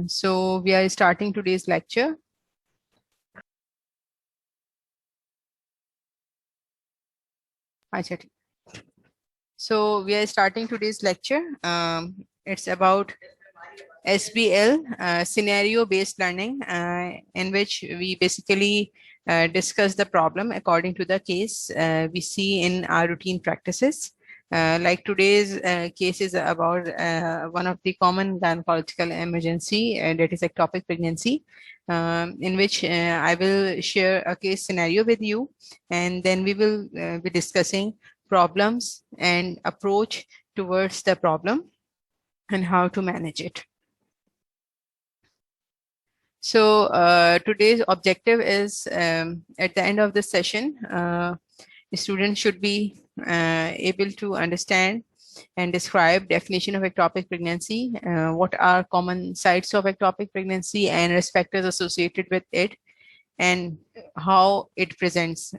So we are starting today's lecture. So we are starting today's lecture. It's about SBL, scenario-based learning, in which we basically discuss the problem according to the case we see in our routine practices. Like today's case is about one of the common gynecological emergency, that is ectopic pregnancy, in which I will share a case scenario with you, and then we will be discussing problems and approach towards the problem and how to manage it. So today's objective is at the end of the session, the student should be able to understand and describe definition of ectopic pregnancy, what are common sites of ectopic pregnancy and risk factors associated with it, and how it presents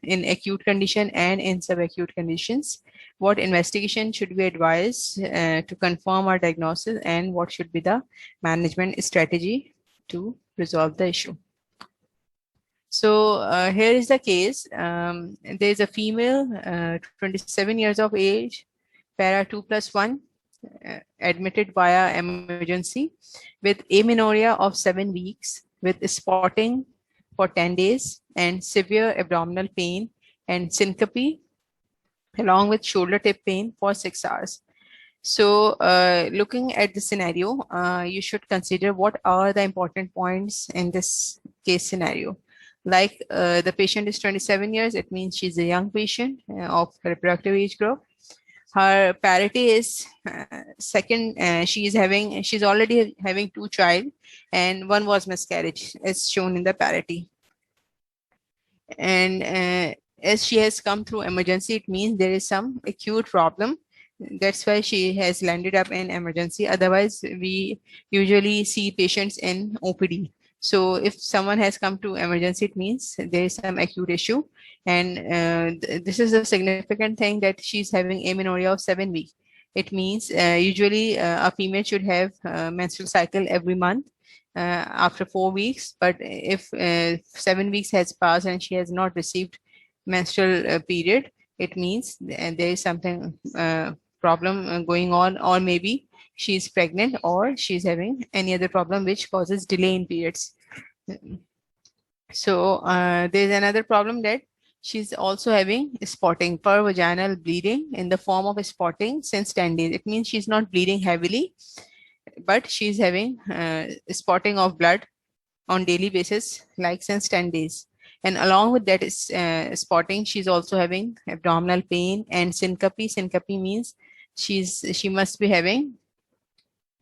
in acute condition and in subacute conditions, what investigation should be advised to confirm our diagnosis, and what should be the management strategy to resolve the issue. So here is the case. There is a female, 27 years of age, para 2+1, admitted via emergency with amenorrhea of 7 weeks, with spotting for 10 days and severe abdominal pain and syncope, along with shoulder tip pain for 6 hours. So looking at the scenario, you should consider what are the important points in this case scenario. Like the patient is 27 years, it means she's a young patient of reproductive age group. Her parity is second. She's already having 2 child, and 1 was miscarriage, as shown in the parity. And as she has come through emergency, it means there is some acute problem. That's why she has landed up in emergency. Otherwise, we usually see patients in OPD. So if someone has come to emergency, it means there is some acute issue. And this is a significant thing, that she's having amenorrhea of 7 weeks. It means usually a female should have menstrual cycle every month after 4 weeks. But if 7 weeks has passed and she has not received menstrual period, it means there is something problem going on, or maybe she's pregnant, or she's having any other problem which causes delay in periods. So there's another problem, that she's also having spotting, pervaginal bleeding in the form of spotting since 10 days. It means she's not bleeding heavily, but she's having spotting of blood on daily basis, like since 10 days. And along with that is spotting, she's also having abdominal pain and syncope. Syncope means she must be having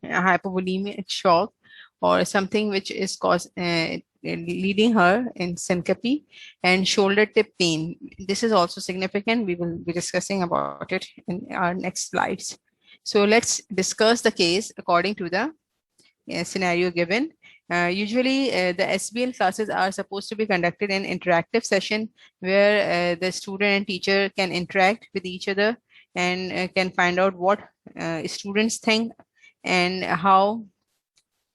a hypovolemic shock or something which is leading her in syncope. And shoulder tip pain, this is also significant. We will be discussing about it in our next slides. So let's discuss the case according to the scenario given. Usually the SBL classes are supposed to be conducted in interactive session, where the student and teacher can interact with each other and can find out what students think and how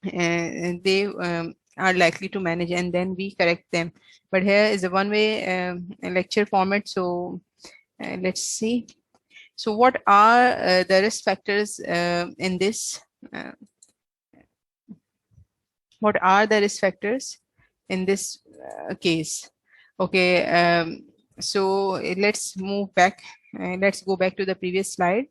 they are likely to manage, and then we correct them. But here is a one-way lecture format. So let's see. So what are the risk factors in this? What are the risk factors in this case? Okay, so let's move back. Let's go back to the previous slide.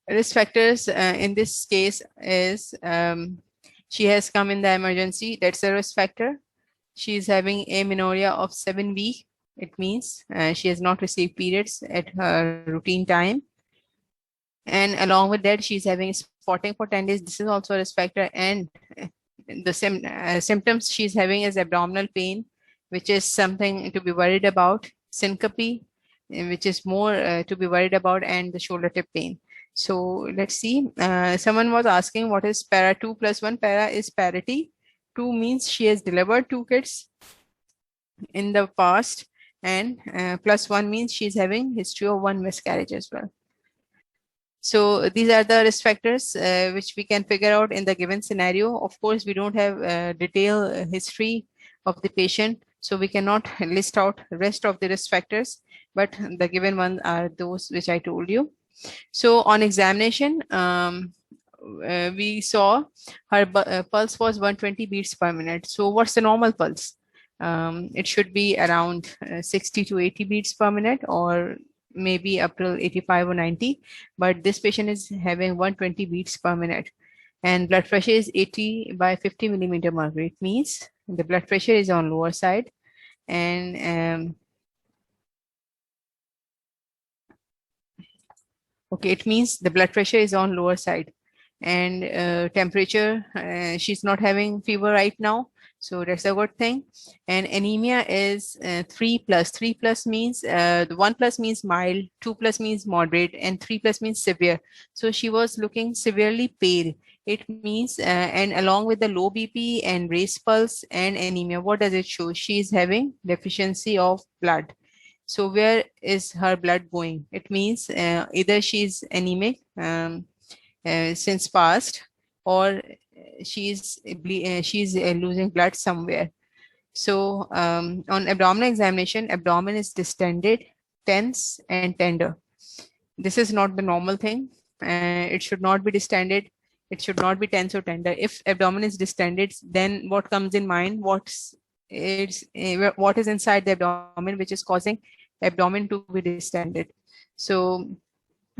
Risk factors in this case is she has come in the emergency. That's a risk factor. She is having amenorrhea of 7 weeks. It means she has not received periods at her routine time. And along with that, she's having spotting for 10 days. This is also a risk factor. And the symptoms she's having is abdominal pain, which is something to be worried about, syncope, which is more to be worried about, and the shoulder tip pain. So let's see. Someone was asking what is para 2+1. Para is parity. 2 means she has delivered 2 kids in the past, and +1 means she's having history of 1 miscarriage as well. So these are the risk factors which we can figure out in the given scenario. Of course, we don't have detailed history of the patient, so we cannot list out rest of the risk factors, but the given ones are those which I told you. So on examination, we saw her pulse was 120 beats per minute. So what's the normal pulse? It should be around 60 to 80 beats per minute, or maybe up to 85 or 90. But this patient is having 120 beats per minute, and blood pressure is 80 by 50 millimeter mercury. It means the blood pressure is on lower side, and okay, it means the blood pressure is on lower side, and temperature, she's not having fever right now, so that's a good thing. And anemia is 3 plus. 3 plus means the 1 plus means mild, 2 plus means moderate, and 3 plus means severe. So she was looking severely pale. It means and along with the low BP and raised pulse and anemia, what does it show? She is having deficiency of blood. So where is her blood going? It means either she's anemic since past, or she's losing blood somewhere. So on abdominal examination, abdomen is distended, tense, and tender. This is not the normal thing. It should not be distended. It should not be tense or tender. If abdomen is distended, then what comes in mind? What is inside the abdomen which is causing abdomen to be distended? So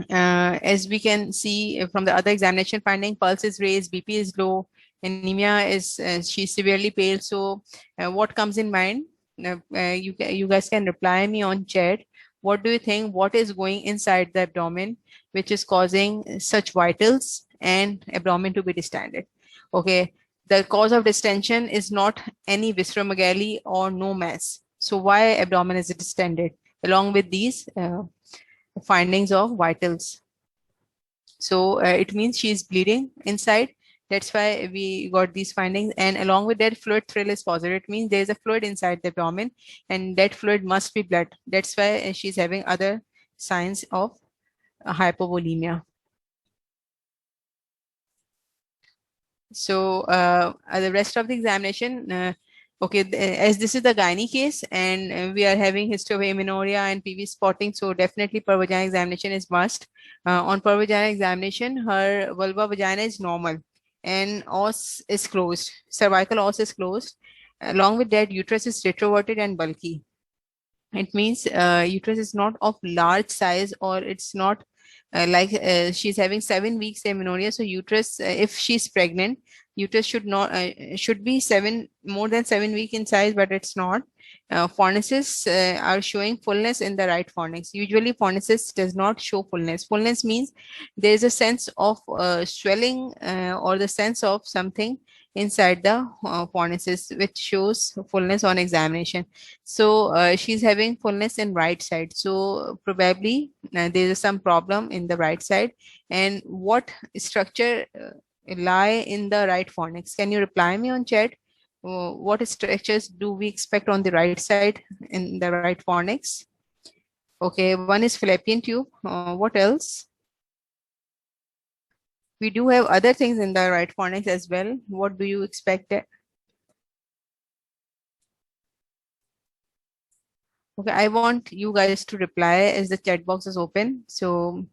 as we can see from the other examination finding, pulse is raised, BP is low, anemia is she's severely pale. So what comes in mind? You guys can reply me on chat. What do you think? What is going inside the abdomen which is causing such vitals and abdomen to be distended? Okay, the cause of distension is not any visceromegaly or no mass. So why abdomen is distended along with these findings of vitals? So it means she's bleeding inside. That's why we got these findings. And along with that, fluid thrill is positive. It means there's a fluid inside the abdomen, and that fluid must be blood. That's why she's having other signs of hypovolemia. So the rest of the examination, okay, as this is the gynae case, and we are having history of amenorrhea and PV spotting, so definitely per vagina examination is must. On per vagina examination, her vulva vagina is normal, and os is closed, cervical os is closed. Along with that, uterus is retroverted and bulky. It means uterus is not of large size, or it's not she's having 7 weeks amenorrhea. So uterus, if she's pregnant, uterus should not should be more than 7 weeks in size, but it's not. Fornices are showing fullness in the right fornix. Usually fornices does not show fullness. Fullness means there is a sense of swelling or the sense of something inside the fornices, which shows fullness on examination. So she's having fullness in right side. So probably there is some problem in the right side. And what structure lie in the right fornix? Can you reply me on chat? What structures do we expect on the right side in the right fornix? Okay, one is fallopian tube. What else? We do have other things in the right fornix as well. What do you expect? Okay, I want you guys to reply as the chat box is open. So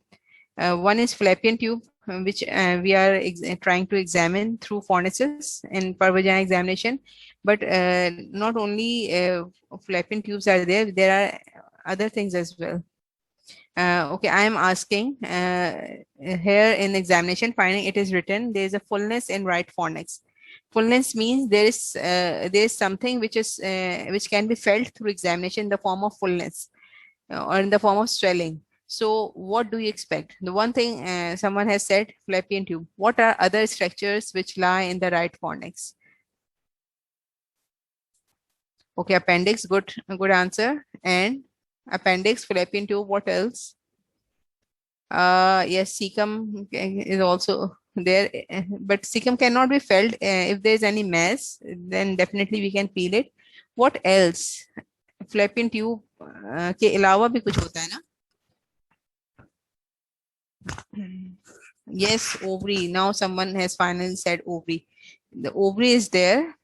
one is fallopian tube, which we are trying to examine through fornices in per vagina examination. But not only fallopian tubes are there are other things as well. Okay, I am asking here in examination finding, it is written there is a fullness in right fornix. Fullness means there is something which is which can be felt through examination in the form of fullness or in the form of swelling. So what do you expect? The one thing someone has said, fallopian tube. What are other structures which lie in the right fornix? Okay, appendix, good answer. And appendix, fallopian tube, what else? Yes, cecum is also there, but cecum cannot be felt. If there is any mass, then definitely we can feel it. What else? Fallopian tube के अलावा भी कुछ होता है ना? Yes, ovary. Now someone has finally said ovary. The ovary is there.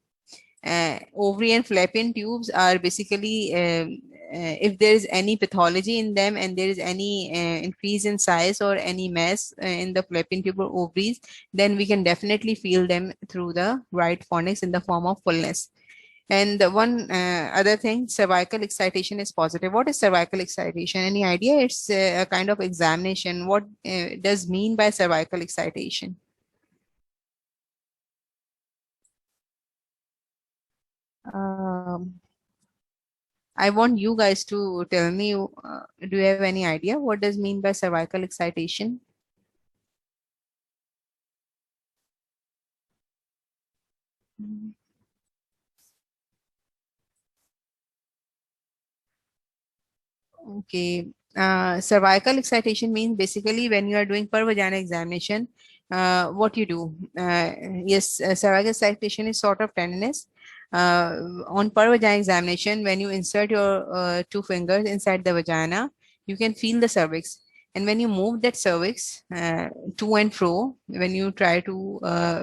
Ovary and fallopian tubes are basically, if there is any pathology in them and there is any increase in size or any mass in the fallopian tube or ovaries, then we can definitely feel them through the right phonics in the form of fullness. And the one other thing, cervical excitation is positive. What is cervical excitation? Any idea? It's a kind of examination. What does mean by cervical excitation? Um, I want you guys to tell me, do you have any idea what does mean by cervical excitation? Okay. Cervical excitation means basically when you are doing per vagina examination, what you do. Yes, cervical excitation is sort of tenderness. On per vagina examination, when you insert your two fingers inside the vagina, you can feel the cervix. And when you move that cervix to and fro, when you try to,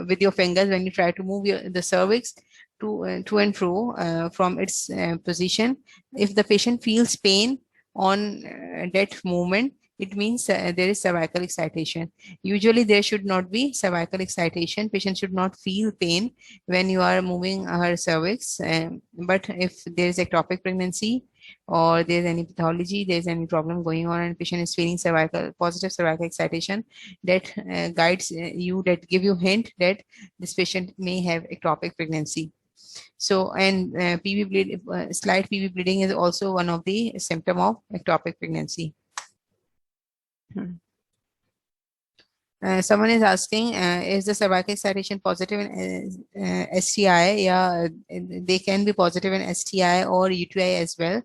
with your fingers, when you try to move the cervix to and fro from its position, if the patient feels pain on that movement, it means there is cervical excitation. Usually there should not be cervical excitation. Patient should not feel pain when you are moving her cervix. But if there is ectopic pregnancy or there's any pathology, there's any problem going on and patient is feeling cervical, positive cervical excitation, that guides you, that give you hint that this patient may have ectopic pregnancy. So, and slight PV bleeding is also one of the symptom of ectopic pregnancy. Hmm. Someone is asking, is the cervical excitation positive in STI? Yeah, they can be positive in STI or UTI as well,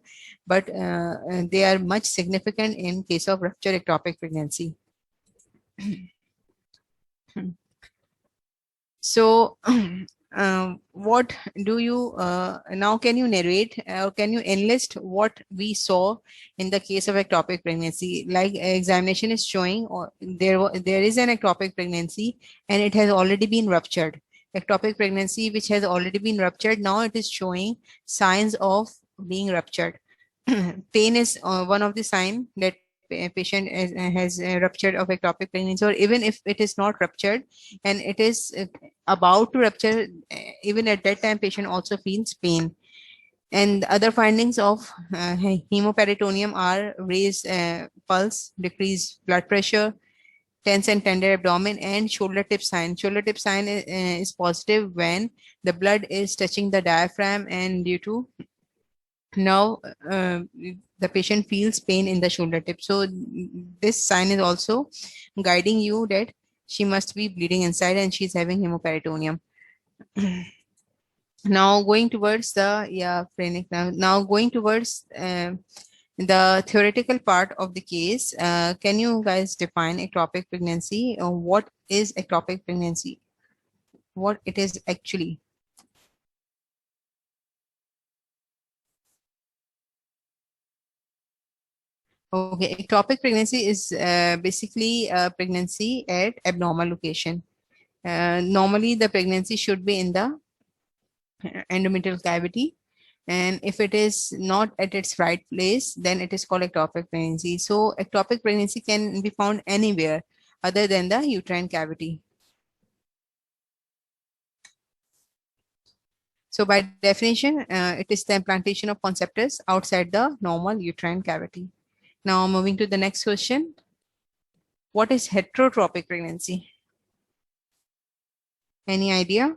but they are much significant in case of rupture ectopic pregnancy. So, what do you now? Can you narrate or can you enlist what we saw in the case of ectopic pregnancy? Like examination is showing, or there is an ectopic pregnancy and it has already been ruptured. Ectopic pregnancy which has already been ruptured, now it is showing signs of being ruptured. Pain is one of the sign that patient has ruptured of ectopic pregnancy, or even if it is not ruptured and it is about to rupture, even at that time patient also feels pain. And other findings of hemoperitoneum are raised pulse, decreased blood pressure, tense and tender abdomen, and shoulder tip sign. Shoulder tip sign is positive when the blood is touching the diaphragm, and due to now the patient feels pain in the shoulder tip. So this sign is also guiding you that she must be bleeding inside and she's having hemoperitoneum. Now going towards the, yeah, phrenic, now going towards the theoretical part of the case. Can you guys define ectopic pregnancy? What is ectopic pregnancy? What it is actually? Okay, ectopic pregnancy is basically a pregnancy at abnormal location. Normally, the pregnancy should be in the endometrial cavity, and if it is not at its right place, then it is called ectopic pregnancy. So, ectopic pregnancy can be found anywhere other than the uterine cavity. So, by definition, it is the implantation of conceptus outside the normal uterine cavity. Now, moving to the next question. What is heterotropic pregnancy? Any idea?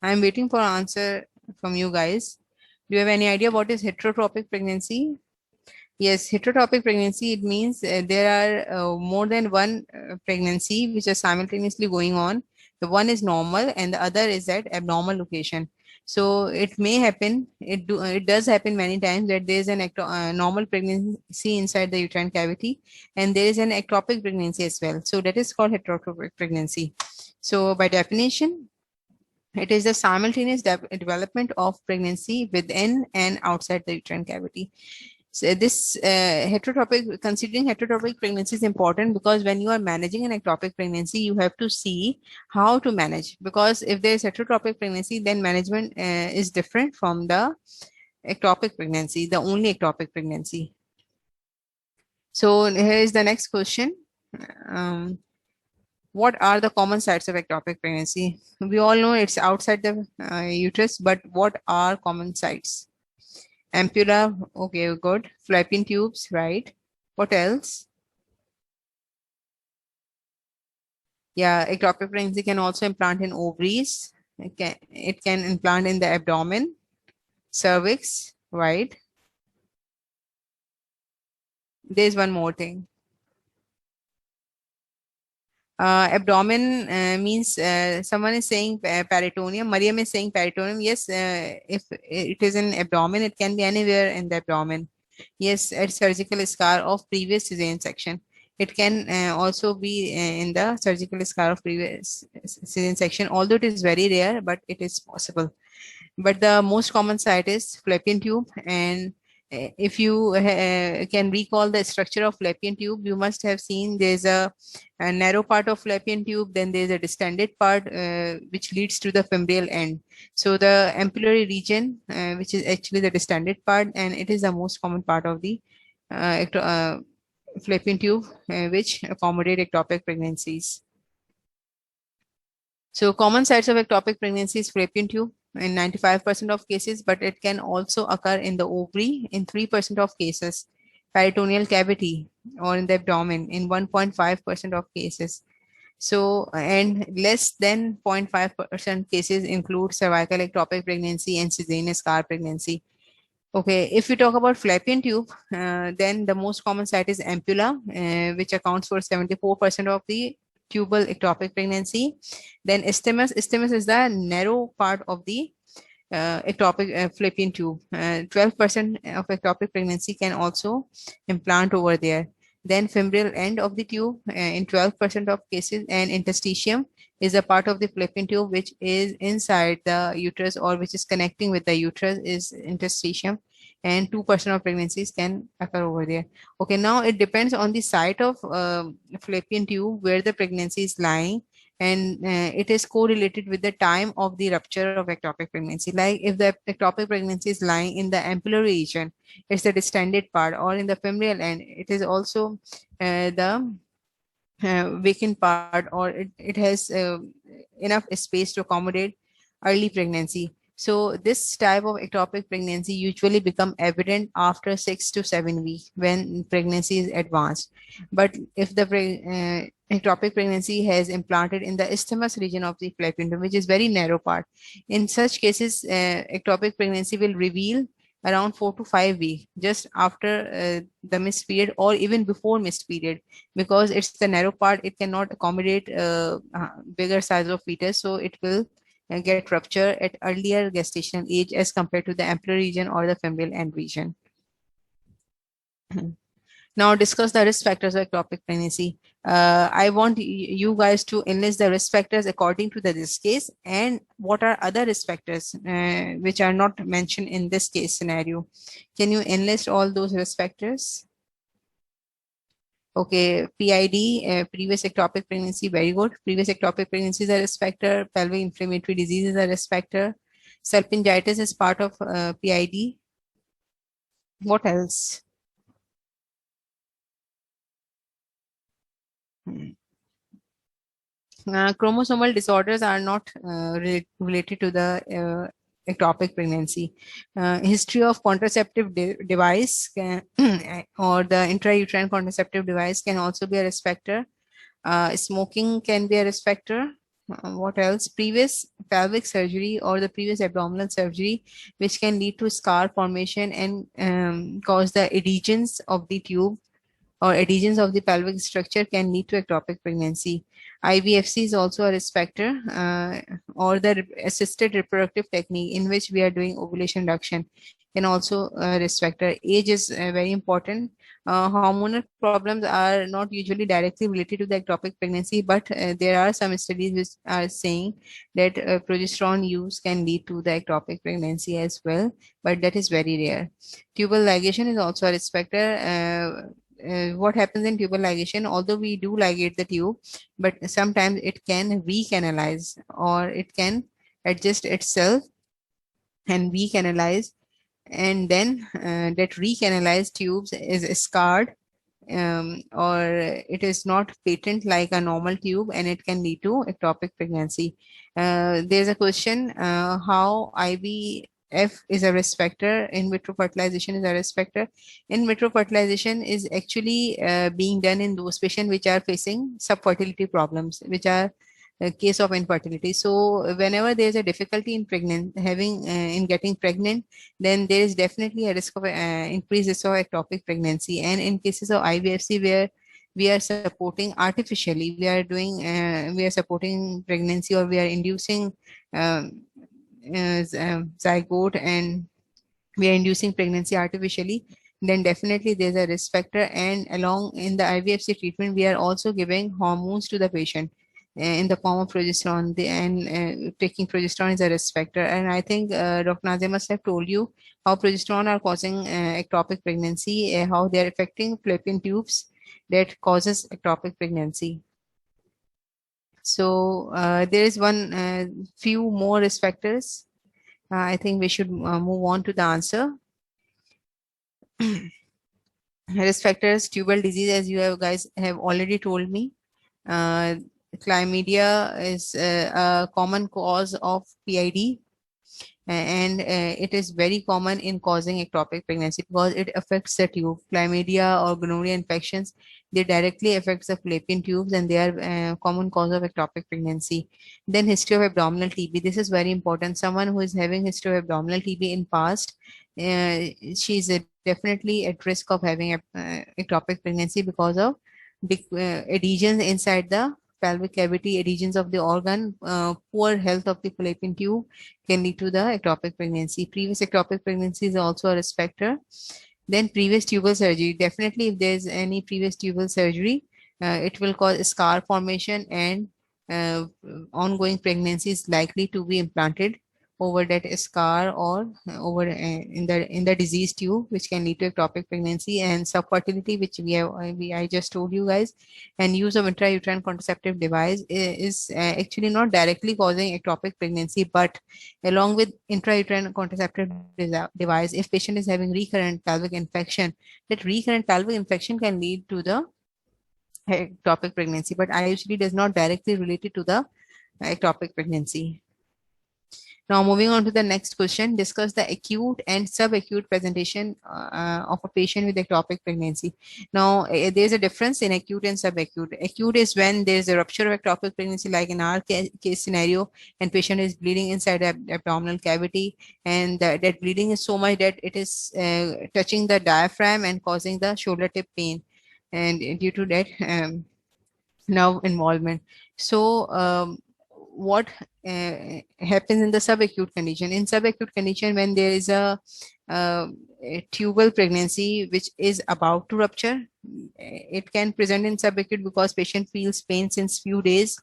I'm waiting for an answer from you guys. Do you have any idea what is heterotropic pregnancy? Yes, heterotropic pregnancy, it means there are more than one pregnancy which are simultaneously going on. The one is normal and the other is at abnormal location. So it may happen, it does happen many times that there is an normal pregnancy inside the uterine cavity and there is an ectopic pregnancy as well. So that is called heterotropic pregnancy. So by definition, it is the simultaneous development of pregnancy within and outside the uterine cavity. So this considering heterotopic pregnancy is important because when you are managing an ectopic pregnancy, you have to see how to manage. Because if there is heterotopic pregnancy, then management is different from the ectopic pregnancy, the only ectopic pregnancy. So here is the next question. Um, what are the common sites of ectopic pregnancy? We all know it's outside the uterus, but what are common sites? Ampulla, okay, good. Fallopian tubes, right. What else? Yeah, ectopic pregnancy can also implant in ovaries. It can implant in the abdomen, cervix, right? There's one more thing. Abdomen means someone is saying peritoneum. Mariam is saying peritoneum. Yes, if it is in abdomen, it can be anywhere in the abdomen. Yes, a surgical scar of previous cesarean section. It can also be in the surgical scar of previous cesarean section, although it is very rare, but it is possible. But the most common site is fallopian tube. And if you can recall the structure of fallopian tube, you must have seen there's a narrow part of fallopian tube, then there's a distended part which leads to the fimbrial end. So the ampullary region, which is actually the distended part, and it is the most common part of the fallopian tube, which accommodate ectopic pregnancies. So common sites of ectopic pregnancy is fallopian tube in 95% of cases, but it can also occur in the ovary in 3% of cases, peritoneal cavity or in the abdomen in 1.5% of cases. So, and less than 0.5% cases include cervical ectopic pregnancy and cesarean scar pregnancy. Okay, if we talk about fallopian tube, then the most common site is ampulla, which accounts for 74% of the tubal ectopic pregnancy. Then isthmus is the narrow part of the ectopic fallopian tube. 12% of ectopic pregnancy can also implant over there. Then fimbrial end of the tube in 12% of cases, and interstitium is a part of the fallopian tube which is inside the uterus or which is connecting with the uterus is interstitium, and 2% of pregnancies can occur over there. Okay, now it depends on the site of fallopian tube where the pregnancy is lying, and it is correlated with the time of the rupture of ectopic pregnancy. Like if the ectopic pregnancy is lying in the ampullary region, it's the distended part, or in the fimbrial end, it is also the vacant part, or it has enough space to accommodate early pregnancy. So this type of ectopic pregnancy usually become evident after 6 to 7 weeks when pregnancy is advanced. But if the ectopic pregnancy has implanted in the isthmus region of the fallopian tube, which is very narrow part, in such cases, ectopic pregnancy will reveal around 4 to 5 weeks just after the missed period or even before missed period, because it's the narrow part, it cannot accommodate bigger size of fetus, so it will get rupture at earlier gestational age as compared to the ampullary region or the fimbrial end region. Now discuss the risk factors of ectopic pregnancy. I want you guys to enlist the risk factors according to this case, and what are other risk factors which are not mentioned in this case scenario. Can you enlist all those risk factors? Okay, PID, previous ectopic pregnancy, very good. Previous ectopic pregnancy is a risk factor. Pelvic inflammatory disease is a risk factor. Salpingitis is part of PID. What else? Chromosomal disorders are not related to the ectopic pregnancy. History of contraceptive device or the intrauterine contraceptive device can also be a risk factor. Smoking can be a risk factor. What else? Previous pelvic surgery or the previous abdominal surgery, which can lead to scar formation and cause the adhesions of the tube or adhesions of the pelvic structure, can lead to ectopic pregnancy. IVFC is also a risk factor, or the assisted reproductive technique in which we are doing ovulation induction. can also risk factor. Age is very important. Hormonal problems are not usually directly related to the ectopic pregnancy, but there are some studies which are saying that progesterone use can lead to the ectopic pregnancy as well, but that is very rare. Tubal ligation is also a risk factor. What happens in tubal ligation, although we do ligate the tube, but sometimes it can recanalize or it can adjust itself and recanalize, and then that recanalized tubes is scarred, or it is not patent like a normal tube, and it can lead to ectopic pregnancy. There's a question, how IVF is a risk factor, in vitro fertilization is a risk factor. In vitro fertilization is actually being done in those patients which are facing subfertility problems, which are a case of infertility. So whenever there is a difficulty in in getting pregnant, then there is definitely a risk of increased risk of ectopic pregnancy. And in cases of IVFC where we are supporting artificially, we are supporting pregnancy, or we are inducing zygote, and we are inducing pregnancy artificially, then definitely there's a risk factor. And along in the IVFC treatment, we are also giving hormones to the patient in the form of progesterone, and taking progesterone is a risk factor. And I think Dr. Nazia must have told you how progesterone are causing ectopic pregnancy, how they're affecting fallopian tubes that causes ectopic pregnancy. So there is few more risk factors. I think we should move on to the answer. Risk factors, tubal disease, as you guys have already told me. Chlamydia is a common cause of PID, and it is very common in causing ectopic pregnancy because it affects the tube. Chlamydia or gonorrhea infections, they directly affect the fallopian tubes, and they are a common cause of ectopic pregnancy. Then history of abdominal TB. This is very important. Someone who is having history of abdominal TB in past, she's definitely at risk of having ectopic pregnancy because of adhesions inside the pelvic cavity, adhesions of the organ. Poor health of the fallopian tube can lead to the ectopic pregnancy. Previous ectopic pregnancy is also a risk factor. Then previous tubal surgery. Definitely, if there's any previous tubal surgery, it will cause scar formation, and ongoing pregnancy is likely to be implanted over that scar, or over in the diseased tube, which can lead to ectopic pregnancy. And subfertility, which I just told you guys, and use of intrauterine contraceptive device is actually not directly causing ectopic pregnancy, but along with intrauterine contraceptive device, if patient is having recurrent pelvic infection, that recurrent pelvic infection can lead to the ectopic pregnancy, but IUCD does not directly relate it to the ectopic pregnancy. Now, moving on to the next question, discuss the acute and subacute presentation of a patient with ectopic pregnancy. Now, there's a difference in acute and subacute. Acute is when there's a rupture of ectopic pregnancy, like in our case scenario, and patient is bleeding inside the abdominal cavity, and that bleeding is so much that it is touching the diaphragm and causing the shoulder tip pain, and due to that nerve involvement. So, what happens in the subacute condition? In subacute condition, when there is a tubal pregnancy which is about to rupture, it can present in subacute because patient feels pain since few days,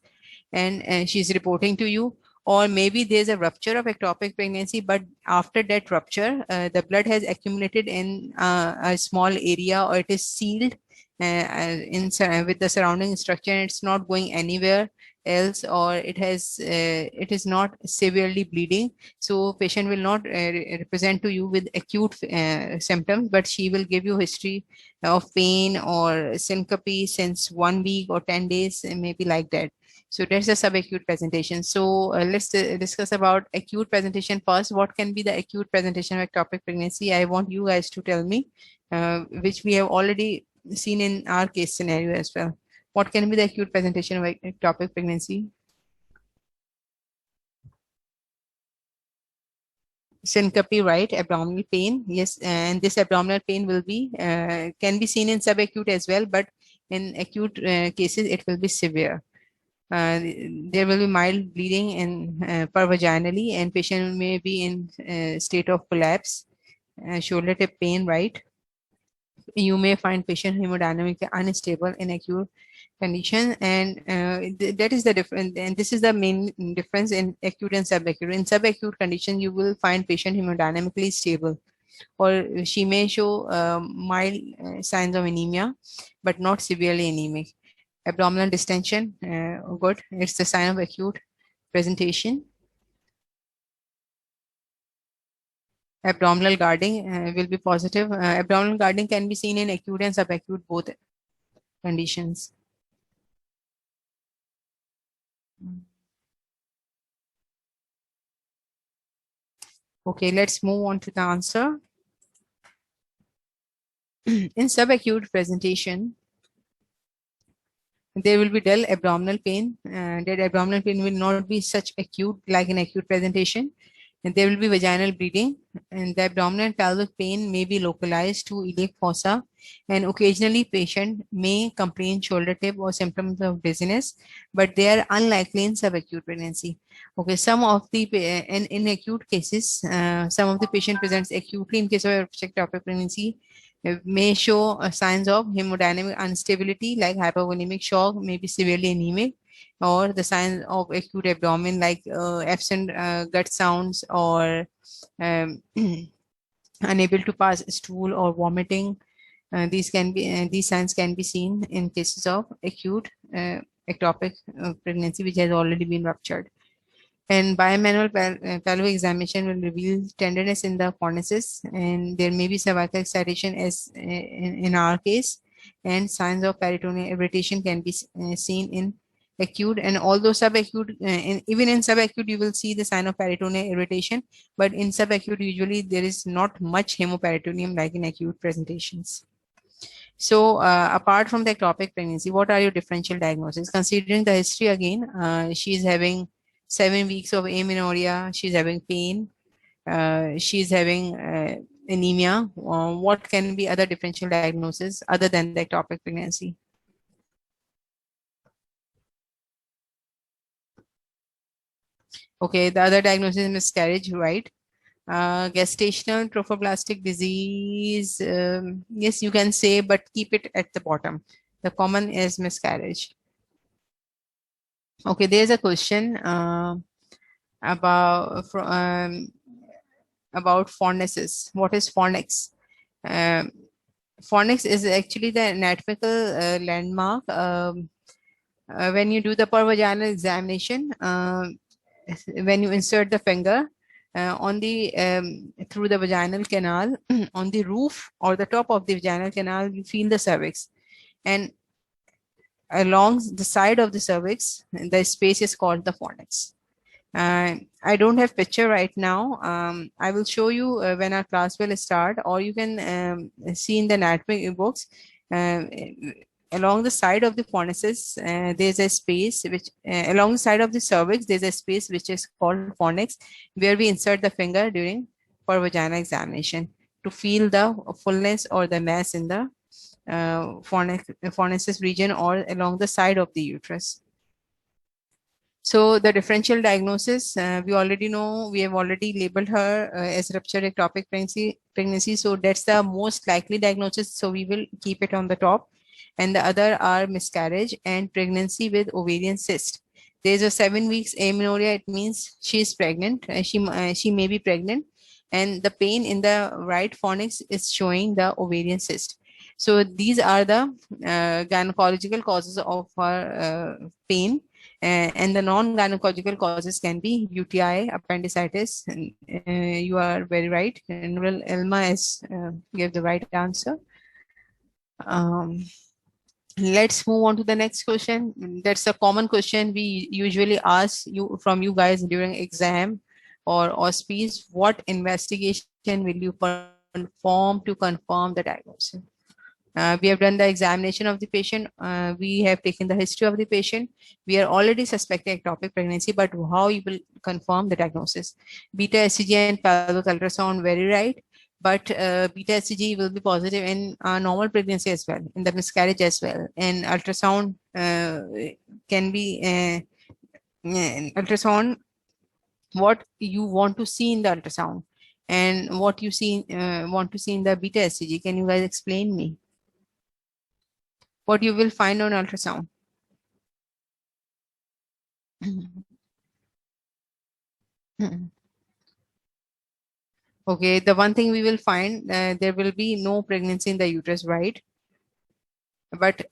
and she's reporting to you. Or maybe there's a rupture of ectopic pregnancy, but after that rupture, the blood has accumulated in a small area, or it is sealed with the surrounding structure, and it's not going anywhere else, or it is not severely bleeding. So patient will not represent to you with acute symptoms, but she will give you history of pain or syncope since 1 week or 10 days, maybe like that. So that's the subacute presentation. So let's discuss about acute presentation first. What can be the acute presentation of ectopic pregnancy? I want you guys to tell me, which we have already seen in our case scenario as well. What can be the acute presentation of ectopic pregnancy? Syncope, right? Abdominal pain, yes. And this abdominal pain will be can be seen in subacute as well, but in acute cases it will be severe. There will be mild bleeding in per vaginally, and patient may be in state of collapse. shoulder tip pain, right? You may find patient hemodynamically unstable in acute condition, and that is the difference. And this is the main difference in acute and subacute. In subacute condition, you will find patient hemodynamically stable, or she may show mild signs of anemia, but not severely anemic. Abdominal distension, good. It's the sign of acute presentation. Abdominal guarding will be positive. Abdominal guarding can be seen in acute and subacute both conditions. Okay, let's move on to the answer. In subacute presentation, there will be dull abdominal pain. That abdominal pain will not be such acute like in acute presentation. And there will be vaginal bleeding, and the abdominal and pelvic pain may be localized to iliac fossa, and occasionally patient may complain shoulder tip or symptoms of dizziness, but they are unlikely in subacute pregnancy. Okay, some of the in acute cases, some of the patient presents acutely in case of ectopic pregnancy, may show signs of hemodynamic instability like hypovolemic shock, may be severely anemic, or the signs of acute abdomen like absent gut sounds, or um, unable to pass stool or vomiting. These signs can be seen in cases of acute ectopic pregnancy which has already been ruptured. And bimanual pelvic examination will reveal tenderness in the fornices, and there may be cervical excitation as in our case, and signs of peritoneal irritation can be seen in acute. And although subacute, even in subacute you will see the sign of peritoneal irritation, but in subacute usually there is not much hemoperitoneum like in acute presentations. So apart from the ectopic pregnancy, what are your differential diagnoses? Considering the history again, she is having 7 weeks of amenorrhea, she's having pain, she's having anemia. What can be other differential diagnoses other than the ectopic pregnancy? Okay, the other diagnosis is miscarriage, right? Gestational trophoblastic disease, yes, you can say, but keep it at the bottom. The common is miscarriage. Okay, there's a question about fornices. What is fornix? Um, Fornix is actually the anatomical landmark. When you do the pervaginal examination, when you insert the finger on the through the vaginal canal on the roof or the top of the vaginal canal, you feel the cervix, and along the side of the cervix, the space is called the fornix. I don't have picture right now. I will show you when our class will start, or you can see in the anatomy books. Along the side of the fornices, there's a space which, along the side of the cervix, there's a space which is called fornix, where we insert the finger during pervaginal examination to feel the fullness or the mass in the fornices region or along the side of the uterus. So the differential diagnosis, we already know, we have already labeled her as ruptured ectopic pregnancy. So that's the most likely diagnosis. So we will keep it on the top. And the other are miscarriage and pregnancy with ovarian cyst. There's a 7 weeks amenorrhea. It means she is pregnant. She may be pregnant. And the pain in the right fornix is showing the ovarian cyst. So these are the gynecological causes of her pain. And the non-gynecological causes can be UTI, appendicitis. And, you are very right. And Elma has gave the right answer. Let's move on to the next question. That's a common question we usually ask you from you guys during exam or auspice. What investigation will you perform to confirm the diagnosis? We have done the examination of the patient. We have taken the history of the patient. We are already suspecting ectopic pregnancy, but how you will confirm the diagnosis? Beta HCG and pelvic ultrasound, very right. But beta HCG will be positive in normal pregnancy as well, in the miscarriage as well. And ultrasound can be ultrasound, what you want to see in the ultrasound. and what you see want to see in the beta HCG. Can you guys explain me what you will find on ultrasound? Okay, the one thing we will find, there will be no pregnancy in the uterus, right? But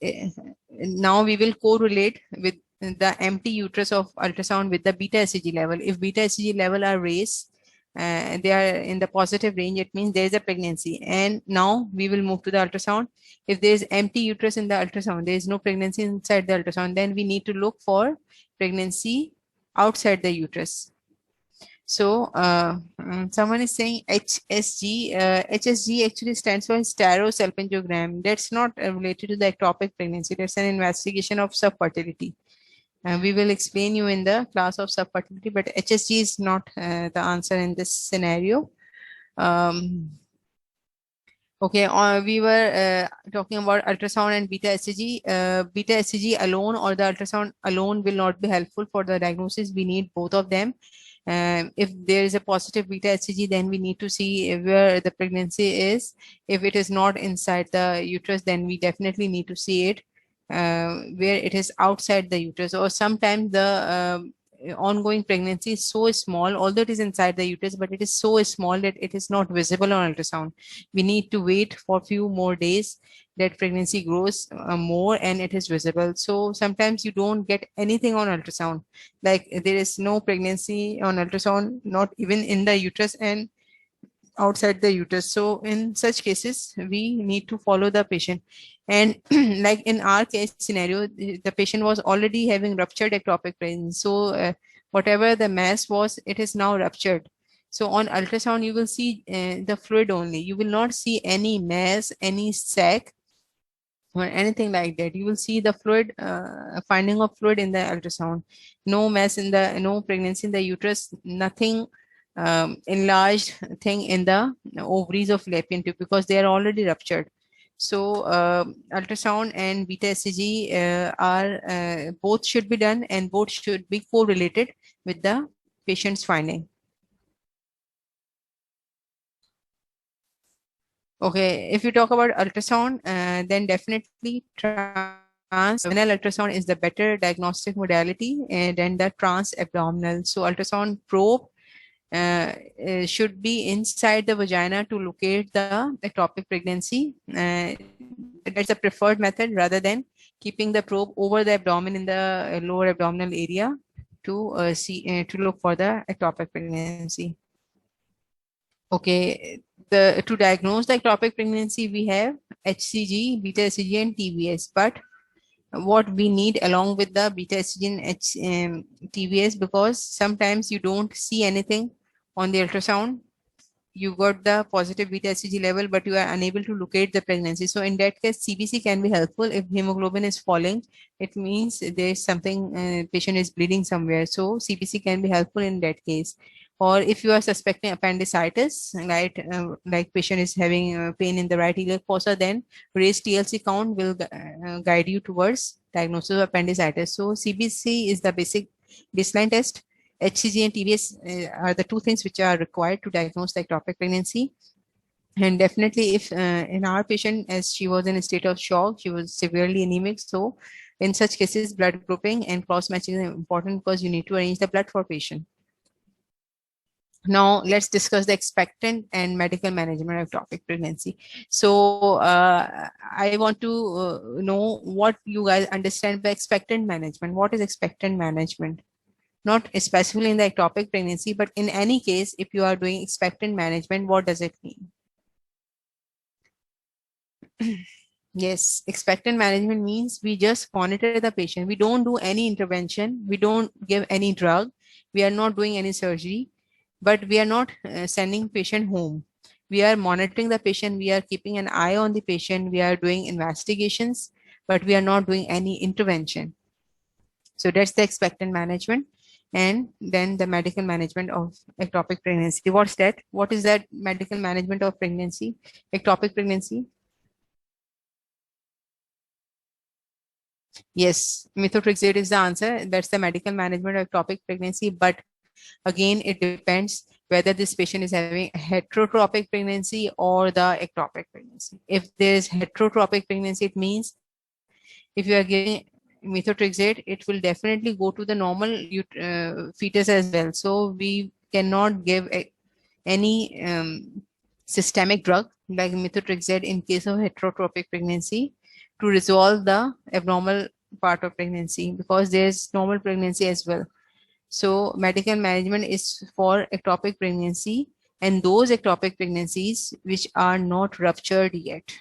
now we will correlate with the empty uterus of ultrasound with the beta HCG level. If beta HCG level are raised, they are in the positive range, it means there is a pregnancy. And now we will move to the ultrasound. If there is empty uterus in the ultrasound, there is no pregnancy inside the ultrasound, then we need to look for pregnancy outside the uterus. So someone is saying HSG. HSG actually stands for hysterosalpingogram. That's not related to the ectopic pregnancy. That's an investigation of subfertility. We will explain you in the class of subfertility, but HSG is not the answer in this scenario. Okay, we were talking about ultrasound and beta HCG. Beta HCG alone or the ultrasound alone will not be helpful for the diagnosis. We need both of them. If there is a positive beta HCG, then we need to see where the pregnancy is. If it is not inside the uterus, then we definitely need to see it where it is outside the uterus. Or sometimes the ongoing pregnancy is so small, although it is inside the uterus, but it is so small that it is not visible on ultrasound. We need to wait for a few more days that pregnancy grows more and it is visible. So sometimes you don't get anything on ultrasound, like there is no pregnancy on ultrasound, not even in the uterus and outside the uterus. So in such cases, we need to follow the patient. And like in our case scenario, the patient was already having ruptured ectopic pregnancy. So whatever the mass was, it is now ruptured. So on ultrasound, you will see the fluid only. You will not see any mass, any sac, or anything like that. You will see the fluid, finding of fluid in the ultrasound. No mass in the, no pregnancy in the uterus, nothing enlarged thing in the ovaries of fallopian tube because they are already ruptured. So ultrasound and beta HCG are both should be done and both should be correlated with the patient's finding. Okay, if you talk about ultrasound, then definitely transvaginal ultrasound is the better diagnostic modality than the trans-abdominal. So ultrasound probe should be inside the vagina to locate the ectopic pregnancy. That's the preferred method rather than keeping the probe over the abdomen in the lower abdominal area to see to look for the ectopic pregnancy. Okay, to diagnose the ectopic pregnancy, we have HCG, beta HCG, and TBS. But what we need along with the beta HCG and TBS, because sometimes you don't see anything on the ultrasound, you got the positive beta HCG level, but you are unable to locate the pregnancy. So in that case, CBC can be helpful. If hemoglobin is falling, it means there is something, patient is bleeding somewhere. So CBC can be helpful in that case. Or if you are suspecting appendicitis, right, like patient is having pain in the right iliac fossa, then raised TLC count will guide you towards diagnosis of appendicitis. So CBC is the basic baseline test. HCG and TBS are the two things which are required to diagnose the ectopic pregnancy. And definitely if in our patient, as she was in a state of shock, she was severely anemic. So in such cases, blood grouping and cross matching is important because you need to arrange the blood for patient. Now let's discuss the expectant and medical management of ectopic pregnancy. So I want to know what you guys understand by expectant management. What is expectant management? Not specifically in the ectopic pregnancy, but in any case, if you are doing expectant management, what does it mean? Yes, expectant management means we just monitor the patient. We don't do any intervention. We don't give any drug. We are not doing any surgery, but we are not sending patient home. We are monitoring the patient. We are keeping an eye on the patient. We are doing investigations, but we are not doing any intervention. So that's the expectant management. And then the medical management of ectopic pregnancy. What's that? What is that medical management of pregnancy, ectopic pregnancy? Yes, methotrexate is the answer. That's the medical management of ectopic pregnancy. But again, it depends whether this patient is having a heterotropic pregnancy or the ectopic pregnancy. If there is heterotropic pregnancy, it means if you are giving methotrexate, it will definitely go to the normal fetus as well. So we cannot give any systemic drug like methotrexate in case of heterotropic pregnancy to resolve the abnormal part of pregnancy, because there is normal pregnancy as well. So medical management is for ectopic pregnancy and those ectopic pregnancies which are not ruptured yet.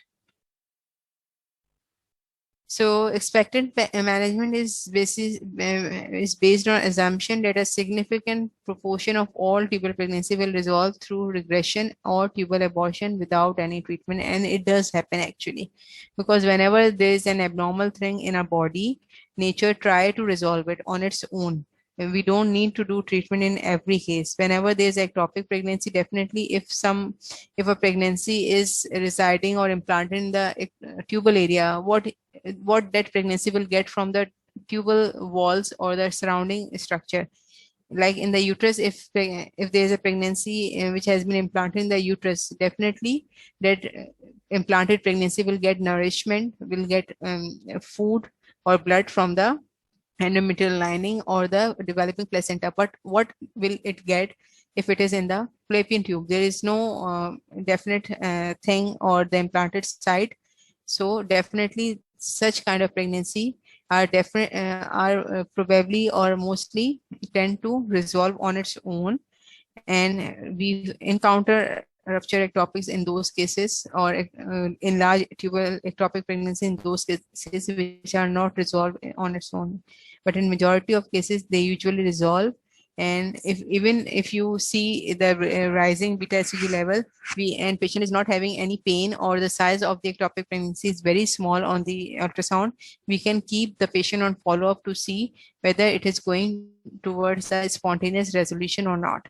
So expectant management is based on assumption that a significant proportion of all tubal pregnancy will resolve through regression or tubal abortion without any treatment. And it does happen actually, because whenever there is an abnormal thing in our body, nature try to resolve it on its own. And we don't need to do treatment in every case. Whenever there's ectopic pregnancy, definitely if a pregnancy is residing or implanted in the tubal area, what that pregnancy will get from the tubal walls or the surrounding structure. Like in the uterus, if there is a pregnancy which has been implanted in the uterus, definitely that implanted pregnancy will get nourishment, will get food or blood from the endometrial lining or the developing placenta. But what will it get if it is in the fallopian tube? There is no definite thing or the implanted site. So definitely such kind of pregnancy are probably or mostly tend to resolve on its own, and we encounter rupture ectopics in those cases, or in large tubal ectopic pregnancy in those cases which are not resolved on its own. But in majority of cases they usually resolve. And even if you see the rising beta hCG level, and patient is not having any pain, or the size of the ectopic pregnancy is very small on the ultrasound, we can keep the patient on follow-up to see whether it is going towards a spontaneous resolution or not.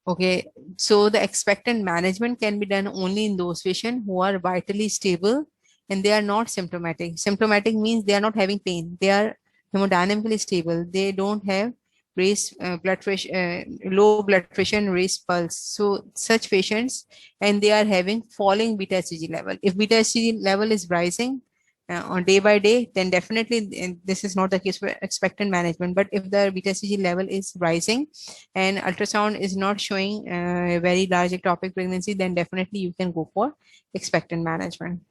Okay, so the expectant management can be done only in those patients who are vitally stable and they are not symptomatic. Symptomatic means they are not having pain. They are hemodynamically stable. They don't have raised blood pressure, low blood pressure and raised pulse. So such patients, and they are having falling beta hCG level. If beta hCG level is rising on day by day, then definitely this is not the case for expectant management. But if the beta hCG level is rising and ultrasound is not showing a very large ectopic pregnancy, then definitely you can go for expectant management.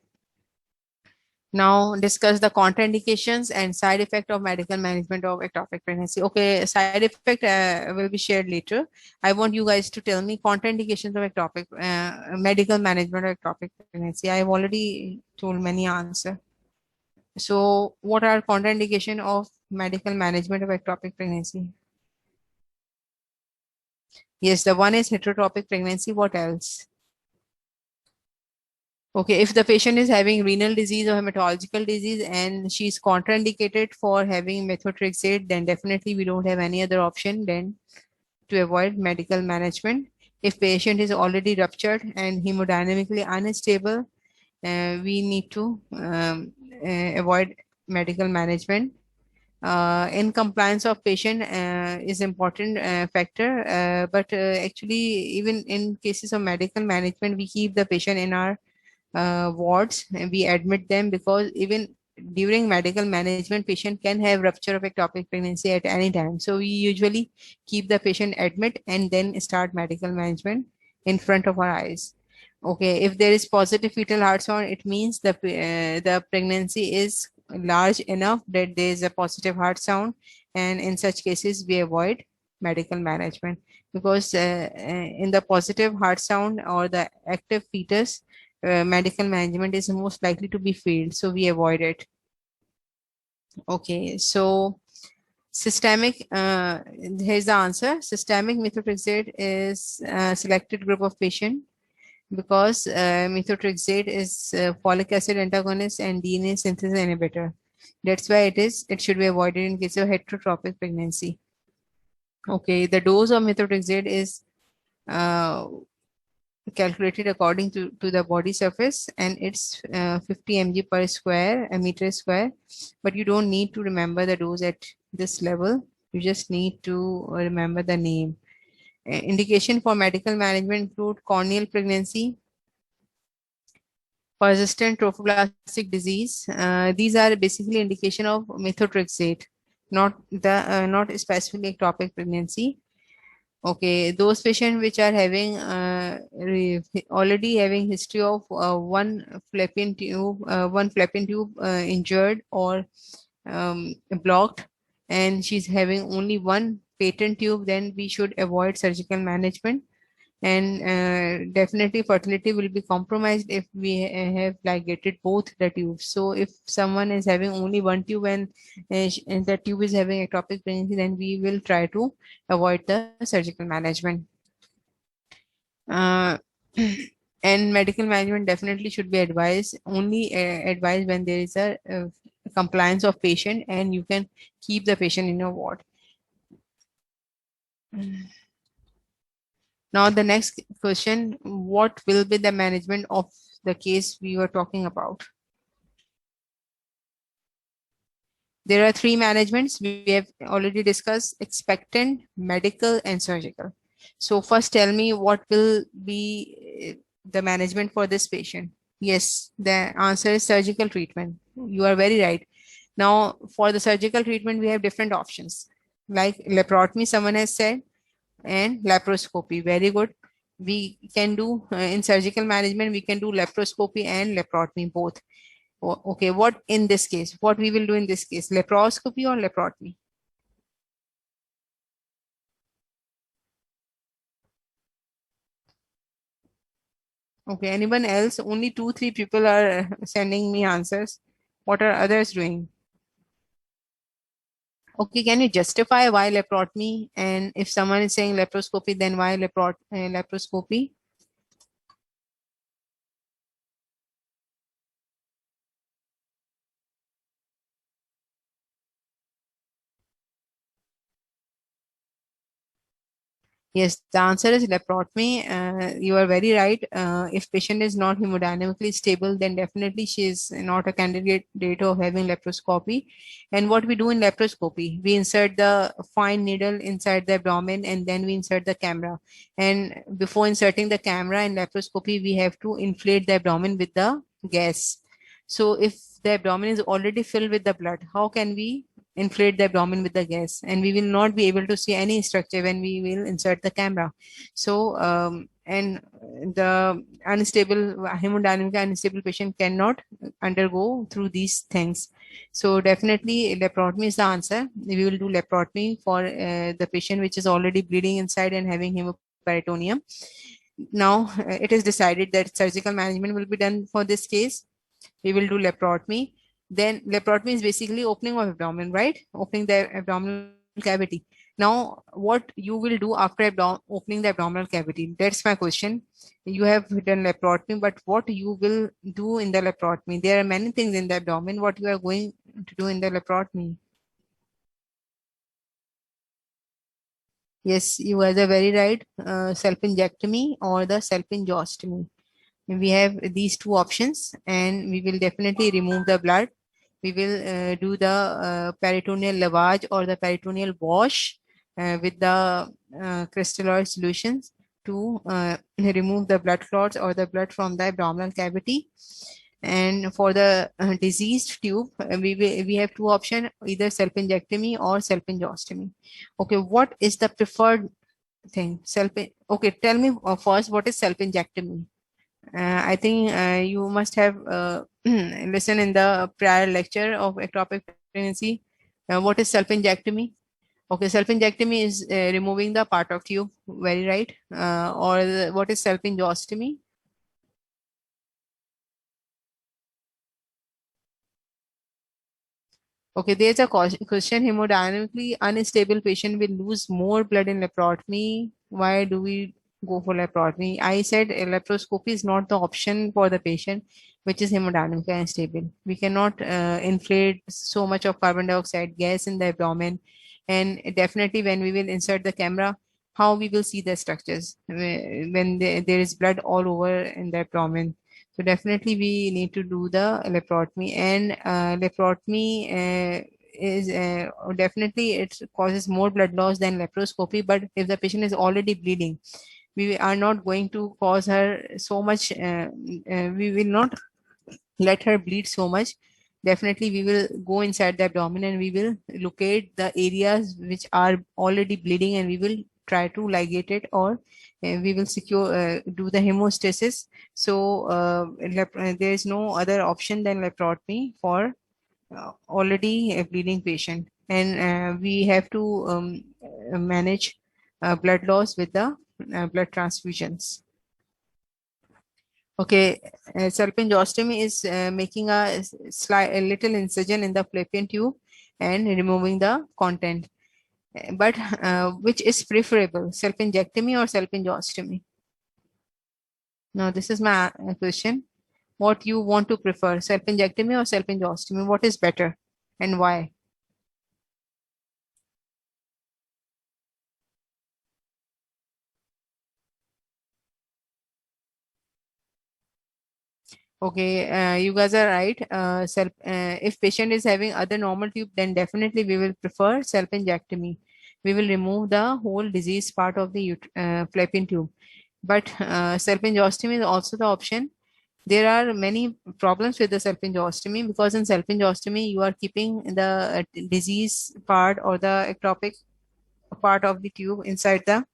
Now discuss the contraindications and side effect of medical management of ectopic pregnancy. Okay, side effect will be shared later. I want you guys to tell me contraindications of ectopic medical management of ectopic pregnancy. I have already told many answers. So what are contraindication of medical management of ectopic pregnancy? Yes, the one is heterotropic pregnancy. What else? Okay, if the patient is having renal disease or hematological disease and she's contraindicated for having methotrexate, then definitely we don't have any other option than to avoid medical management. If patient is already ruptured and hemodynamically unstable, we need to avoid medical management. In compliance of patient is important factor, but actually even in cases of medical management, we keep the patient in our wards and we admit them, because even during medical management, patient can have rupture of ectopic pregnancy at any time. So we usually keep the patient admit and then start medical management in front of our eyes. Okay, if there is positive fetal heart sound, it means the pregnancy is large enough that there is a positive heart sound, and in such cases we avoid medical management, because in the positive heart sound or the active fetus, medical management is most likely to be failed, so we avoid it. Okay, so systemic, here's the answer. Systemic methotrexate is a selected group of patient, because methotrexate is folic acid antagonist and DNA synthesis inhibitor. That's why it should be avoided in case of heterotropic pregnancy. Okay, the dose of methotrexate is calculated according to the body surface, and it's 50 mg per square meter square. But you don't need to remember the dose at this level. You just need to remember the name. Indication for medical management include corneal pregnancy, persistent trophoblastic disease. These are basically indication of methotrexate, not specifically ectopic pregnancy. Okay, those patients which are having already having history of one fallopian tube injured or blocked, and she's having only one patent tube, then we should avoid surgical management. And definitely fertility will be compromised if we have ligated both the tubes. So if someone is having only one tube and the tube is having ectopic pregnancy, then we will try to avoid the surgical management. Uh, and medical management definitely should be advised only advised when there is a compliance of patient and you can keep the patient in your ward. Now the next question, what will be the management of the case we were talking about? There are three managements we have already discussed: expectant, medical, and surgical. So first tell me what will be the management for this patient. Yes, the answer is surgical treatment. You are very right. Now for the surgical treatment, we have different options like laparotomy, someone has said, and laparoscopy. Very good. We can do in surgical management, we can do laparoscopy and laparotomy both. Okay, what in this case, what we will do in this case, laparoscopy or laparotomy? Okay, anyone else? Only 2-3 people are sending me answers. What are others doing? Okay, can you justify why laparotomy? And if someone is saying laparoscopy, then why laparoscopy? Yes, the answer is laparotomy. You are very right. If patient is not hemodynamically stable, then definitely she is not a candidate of having laparoscopy. And what we do in laparoscopy, we insert the fine needle inside the abdomen and then we insert the camera. And before inserting the camera in laparoscopy, we have to inflate the abdomen with the gas. So if the abdomen is already filled with the blood, how can we inflate the abdomen with the gas? And we will not be able to see any structure when we will insert the camera. So and the unstable hemodynamically unstable patient cannot undergo through these things. So definitely laparotomy is the answer. We will do laparotomy for the patient which is already bleeding inside and having hemoperitoneum. Now it is decided that surgical management will be done for this case. We will do laparotomy. Then laparotomy is basically opening of abdomen, right? Opening the abdominal cavity. Now, what you will do after opening the abdominal cavity? That's my question. You have done laparotomy, but what you will do in the laparotomy? There are many things in the abdomen. What you are going to do in the laparotomy? Yes, you are very right. Self-injectomy or the self-injostomy. We have these two options, and we will definitely remove the blood. We will do the peritoneal lavage or the peritoneal wash with the crystalloid solutions to remove the blood clots or the blood from the abdominal cavity. And for the diseased tube, we have two options, either self-injectomy or self-injostomy. Okay, what is the preferred thing? Okay, tell me first, what is self-injectomy? I think you must have listened in the prior lecture of ectopic pregnancy. What is self-injectomy? Okay, self-injectomy is removing the part of tube, very right. What is self-injostomy? Okay, there's a question. Hemodynamically unstable patient will lose more blood in laparotomy. Why do we go for laparotomy? I said laparoscopy is not the option for the patient which is hemodynamically unstable. We cannot inflate so much of carbon dioxide gas in the abdomen. And definitely when we will insert the camera, how we will see the structures when there is blood all over in the abdomen. So definitely we need to do the laparotomy, and laparotomy is definitely it causes more blood loss than laparoscopy. But if the patient is already bleeding, we are not going to cause her so much. We will not let her bleed so much. Definitely, we will go inside the abdomen and we will locate the areas which are already bleeding, and we will try to ligate it, or we will secure do the hemostasis. So there is no other option than laparotomy for already a bleeding patient, and we have to manage blood loss with the blood transfusions. Okay, salpingostomy is making a little incision in the fallopian tube and removing the content. But which is preferable, salpingectomy or salpingostomy? Now, this is my question. What you want to prefer, salpingectomy or salpingostomy? What is better and why? Okay, you guys are right. If patient is having other normal tube, then definitely we will prefer salpingectomy. We will remove the whole disease part of the fallopian tube. But salpingostomy is also the option. There are many problems with the salpingostomy, because in salpingostomy you are keeping the disease part or the ectopic part of the tube inside the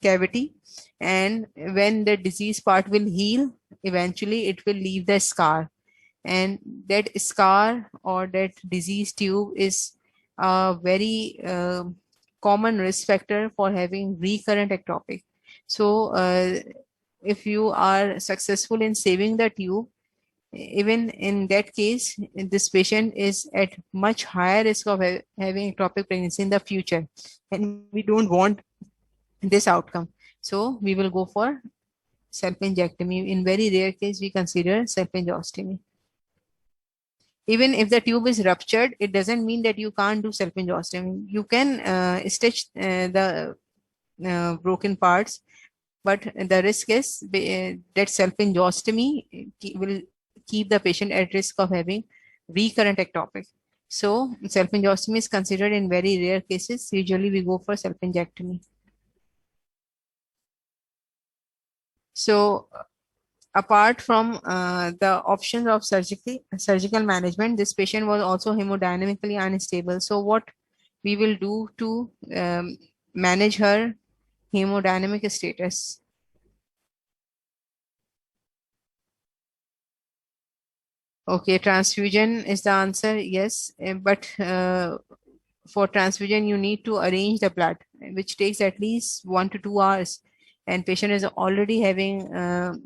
cavity, and when the disease part will heal, eventually it will leave the scar, and that scar or that disease tube is a very common risk factor for having recurrent ectopic. So if you are successful in saving the tube, even in that case, this patient is at much higher risk of having ectopic pregnancy in the future, and we don't want this outcome. So we will go for salpingectomy. In very rare case, we consider salpingostomy. Even if the tube is ruptured, it doesn't mean that you can't do salpingostomy. You can stitch the broken parts, but the risk is that salpingostomy will keep the patient at risk of having recurrent ectopic. So salpingostomy is considered in very rare cases. Usually we go for salpingectomy. So apart from the options of surgical management, this patient was also hemodynamically unstable. So what we will do to manage her hemodynamic status? Okay, transfusion is the answer, yes. But for transfusion, you need to arrange the blood, which takes at least 1 to 2 hours. And patient is already having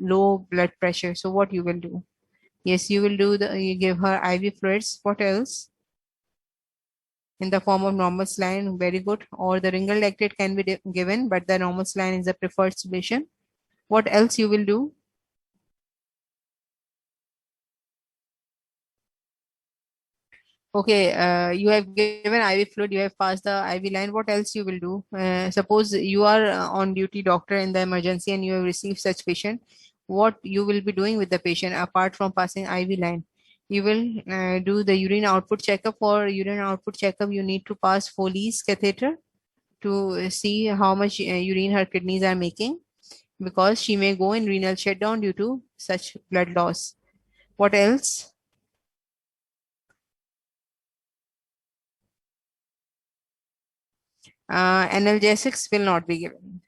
low blood pressure. So what you will do? Yes, you will do you give her IV fluids. What else? In the form of normal saline, very good. Or the ringal lactate can be given, but the normal saline is the preferred solution. What else you will do? Okay, you have given IV fluid, you have passed the IV line. What else you will do? Suppose you are on duty doctor in the emergency and you have received such patient. What you will be doing with the patient apart from passing IV line? You will do the urine output checkup. For urine output checkup, you need to pass Foley's catheter to see how much urine her kidneys are making, because she may go in renal shutdown due to such blood loss. What else? Analgesics will not be given.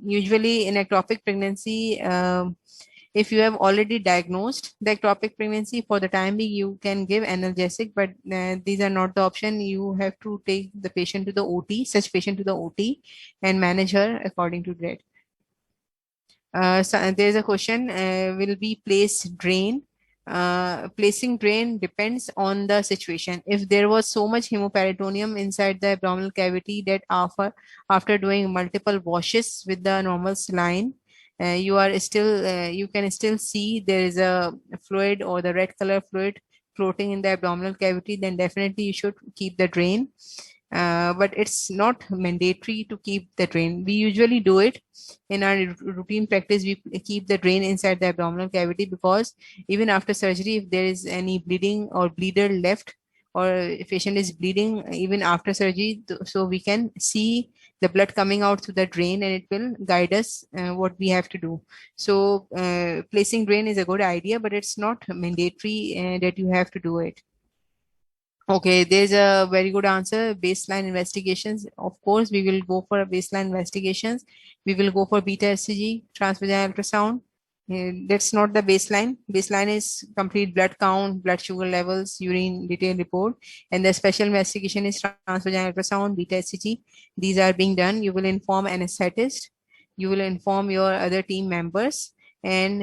Usually in ectopic pregnancy, if you have already diagnosed the ectopic pregnancy, for the time being, you can give analgesic, but these are not the option. You have to take the patient to the OT, such patient to the OT, and manage her according to that. So there's a question, will be placed drain? Placing drain depends on the situation. If there was so much hemoperitoneum inside the abdominal cavity that after doing multiple washes with the normal saline, you can still see there is a fluid or the red color fluid floating in the abdominal cavity, then definitely you should keep the drain. But it's not mandatory to keep the drain. We usually do it in our routine practice. We keep the drain inside the abdominal cavity, because even after surgery, if there is any bleeding or bleeder left or if patient is bleeding even after surgery, so we can see the blood coming out through the drain and it will guide us what we have to do. So placing drain is a good idea, but it's not mandatory that you have to do it. Okay, there's a very good answer. Baseline investigations. Of course, we will go for a baseline investigations. We will go for beta HCG, transvaginal ultrasound. That's not the baseline. Baseline is complete blood count, blood sugar levels, urine detailed report, and the special investigation is transvaginal ultrasound, beta HCG. These are being done. You will inform anesthetist. You will inform your other team members, and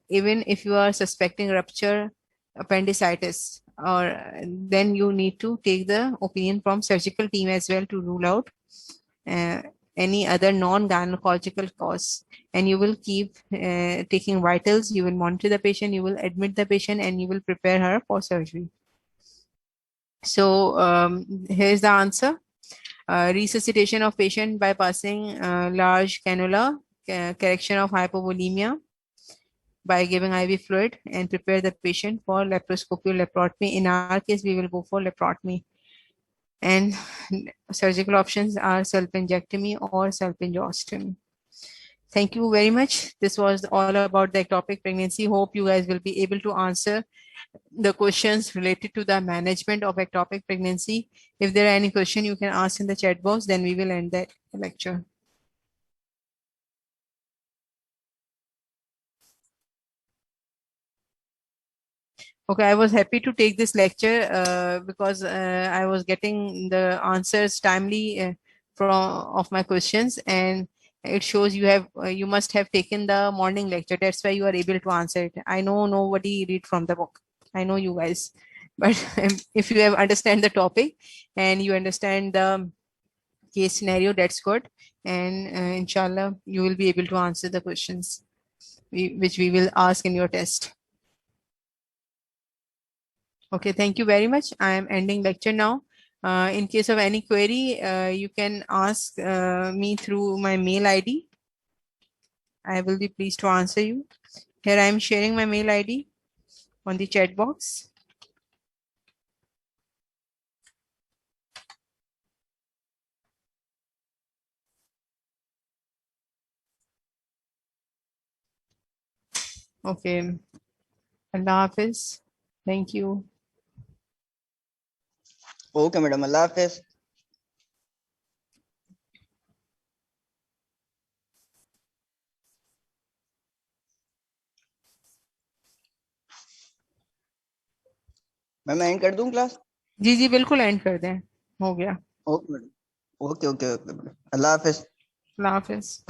even if you are suspecting rupture appendicitis, or then you need to take the opinion from surgical team as well to rule out uh, any other non-gynecological cause. And you will keep taking vitals, you will monitor the patient, you will admit the patient, and you will prepare her for surgery. So here's the answer. Resuscitation of patient by passing large cannula, correction of hypovolemia by giving IV fluid, and prepare the patient for laparoscopy or laparotomy. In our case, we will go for laparotomy. And surgical options are salpingectomy or salpingostomy. Thank you very much. This was all about the ectopic pregnancy. Hope you guys will be able to answer the questions related to the management of ectopic pregnancy. If there are any question, you can ask in the chat box, then we will end the lecture. Okay, I was happy to take this lecture because I was getting the answers timely from of my questions, and it shows you have you must have taken the morning lecture. That's why you are able to answer it. I know nobody read from the book. I know you guys, but if you have understand the topic and you understand the case scenario, that's good. And inshallah, you will be able to answer the questions which we will ask in your test. Okay, thank you very much. I am ending lecture now. In case of any query, you can ask me through my mail ID. I will be pleased to answer you. Here I am sharing my mail ID on the chat box. Okay. Allah Hafiz. Thank you. Okay, madam. Allah Hafiz. मैं and कर दूं class? जी जी बिल्कुल and कर दें, हो गया। Okay madam, okay okay okay madam, अल्लाह हाफिज। अल्लाह हाफिज।